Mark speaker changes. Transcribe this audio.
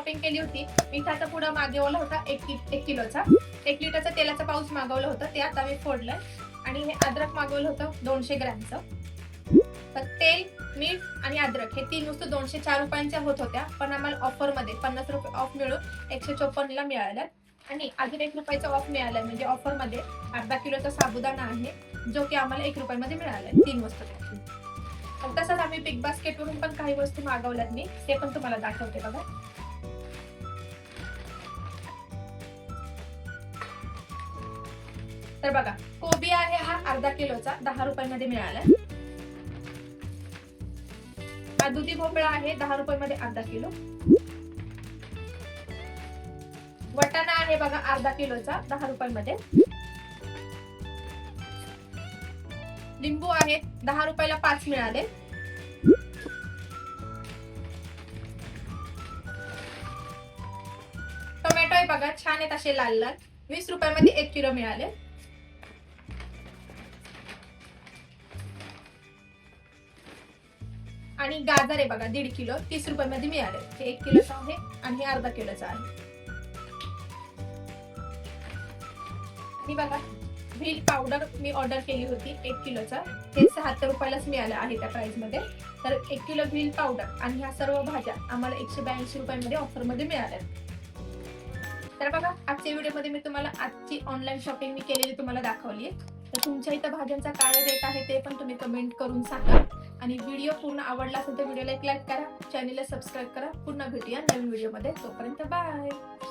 Speaker 1: Shopping केली होती. मिठाचा पुडा मागवला होता 1 किलोचा. 1 लिटरचा तेलाचा पाऊच मागवलं होतं, ते आता मी फोडलंय. आणि हे अद्रक मागवलं होतं 200 ग्रॅमचं. तर तेल, मीठ आणि अद्रक हे 3 वस्तू 204 रुपयांच्या होत होत्या, पण आम्हाला ऑफरमध्ये 50 रुपये ऑफ मिळून 154 ला मिळाल्या. आणि अजून 1 रुपयाचा ऑफ मिळालाय, म्हणजे ऑफरमध्ये अर्धा किलोचा साबुदाणा आहे, जो की आम्हाला 1 रुपयामध्ये मिळालाय 3 वस्तू त्यातून. तसंच आम्ही बिग बास्केटवरून पण काही वस्तू मागवल्यात मी, ते पण तुम्हाला दाखवते बघा. तर बघा, कोबी आहे हा अर्धा किलोचा 10 रुपयामध्ये मिळालाय. हा दुधी भोपळा आहे 10 रुपयामध्ये अर्धा किलो. वटाणा आहे बघा अर्धा किलोचा 10 रुपयामध्ये. लिंबू आहेत 10 रुपयाला 5 मिळाले. टोमॅटो आहे बघा, छान आहेत असे लाल लाल, 20 रुपयामध्ये 1 किलो मिळाले. आणि गाजर आहे बघा 1.5 किलो 30 रुपयामध्ये मिळाले. हे 1 किलोचं आहे आणि हे अर्धा किलोचं आहे. आणि बघा, व्हील पावडर मी ऑर्डर केली होती 1 किलोचा, हे 76 रुपयालाच मिळालं आहे त्या प्राइस मध्ये. तर 1 किलो व्हील पावडर आणि ह्या सर्व भाज्या आम्हाला 182 रुपयामध्ये ऑफरमध्ये मिळाल्या. तर बघा, आजच्या व्हिडिओमध्ये मी तुम्हाला आजची ऑनलाईन शॉपिंग मी केलेली तुम्हाला दाखवली आहे. तर तुमच्या इथं भाज्यांचा काय रेट आहे ते पण तुम्ही कमेंट करून सांगा. आणि व्हिडिओ पूर्ण आवडला असेल तर व्हिडिओला एक लाईक करा, चॅनलला सबस्क्राईब करा. पुन्हा भेटूया नवीन व्हिडिओमध्ये. तोपर्यंत बाय.